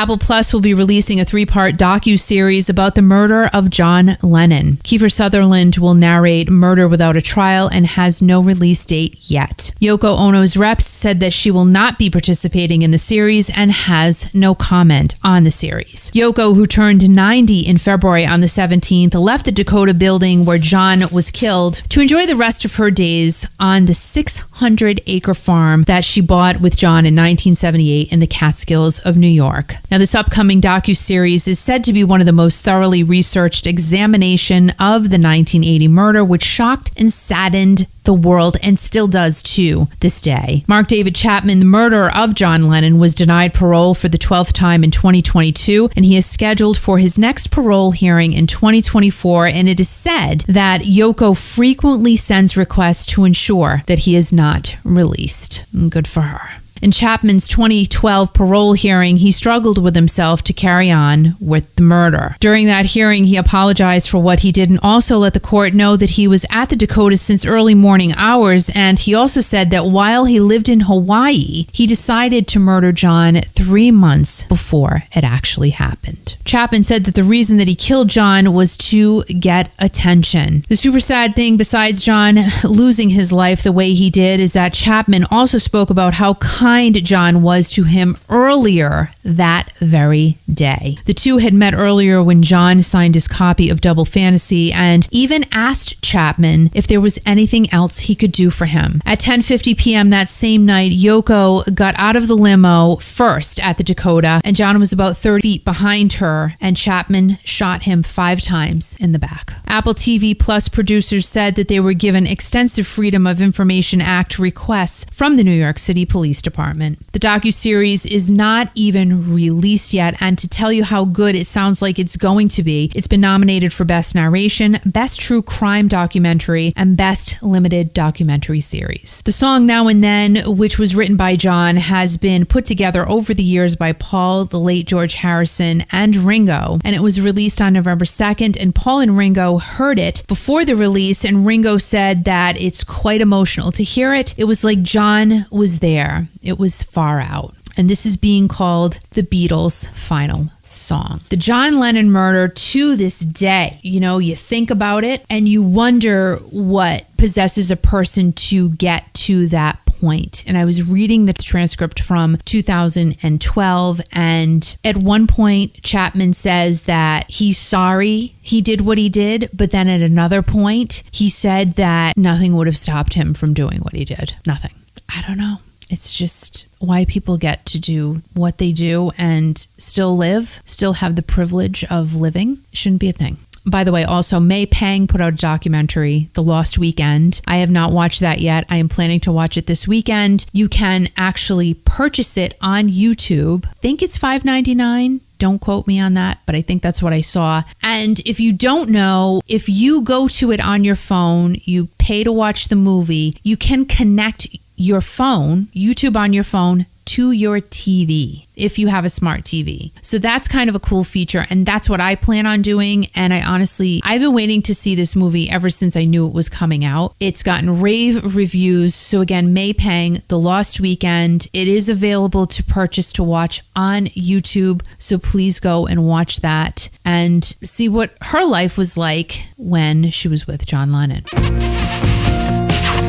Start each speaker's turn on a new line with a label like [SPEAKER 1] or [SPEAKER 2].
[SPEAKER 1] Apple Plus will be releasing a 3-part docuseries about the murder of John Lennon. Kiefer Sutherland will narrate Murder Without a Trial and has no release date yet. Yoko Ono's reps said that she will not be participating in the series and has no comment on the series. Yoko, who turned 90 in February on the 17th, left the Dakota building where John was killed to enjoy the rest of her days on the 600-acre farm that she bought with John in 1978 in the Catskills of New York. Now, this upcoming docuseries is said to be one of the most thoroughly researched examination of the 1980 murder, which shocked and saddened the world and still does to this day. Mark David Chapman, the murderer of John Lennon, was denied parole for the 12th time in 2022, and he is scheduled for his next parole hearing in 2024, and it is said that Yoko frequently sends requests to ensure that he is not released. Good for her. In Chapman's 2012 parole hearing, he struggled with himself to carry on with the murder. During that hearing, he apologized for what he did and also let the court know that he was at the Dakotas since early morning hours, and he also said that while he lived in Hawaii, he decided to murder John 3 months before it actually happened. Chapman said that the reason that he killed John was to get attention. The super sad thing, besides John losing his life the way he did, is that Chapman also spoke about how kind John was to him earlier that very day. The two had met earlier when John signed his copy of Double Fantasy and even asked Chapman if there was anything else he could do for him. At 10:50 p.m. that same night, Yoko got out of the limo first at the Dakota, and John was about 30 feet behind her, and Chapman shot him 5 times in the back. Apple TV Plus producers said that they were given extensive Freedom of Information Act requests from the New York City Police Department. The docuseries is not even released yet, and to tell you how good it sounds like it's going to be, it's been nominated for Best Narration, Best True Crime Documentary, and Best Limited Documentary Series. The song Now and Then, which was written by John, has been put together over the years by Paul, the late George Harrison, and Ringo, and it was released on November 2nd, and Paul and Ringo heard it before the release, and Ringo said that it's quite emotional to hear it. It was like John was there. It was far out. And this is being called the Beatles' final song. The John Lennon murder, to this day, you think about it and you wonder what possesses a person to get to that point. And I was reading the transcript from 2012, and at one point Chapman says that he's sorry he did what he did, but then at another point he said that nothing would have stopped him from doing what he did. Nothing. I don't know. It's just why people get to do what they do and still live, still have the privilege of living. Shouldn't be a thing. By the way, also, May Pang put out a documentary, The Lost Weekend. I have not watched that yet. I am planning to watch it this weekend. You can actually purchase it on YouTube. I think it's $5.99. Don't quote me on that, but I think that's what I saw. And if you don't know, if you go to it on your phone, you pay to watch the movie, you can connect your phone, YouTube on your phone, to your TV if you have a smart TV. So that's kind of a cool feature, and that's what I plan on doing. And I've been waiting to see this movie ever since I knew it was coming out. It's gotten rave reviews. So again, May Pang, The Lost Weekend. It is available to purchase to watch on YouTube. So please go and watch that and see what her life was like when she was with John Lennon.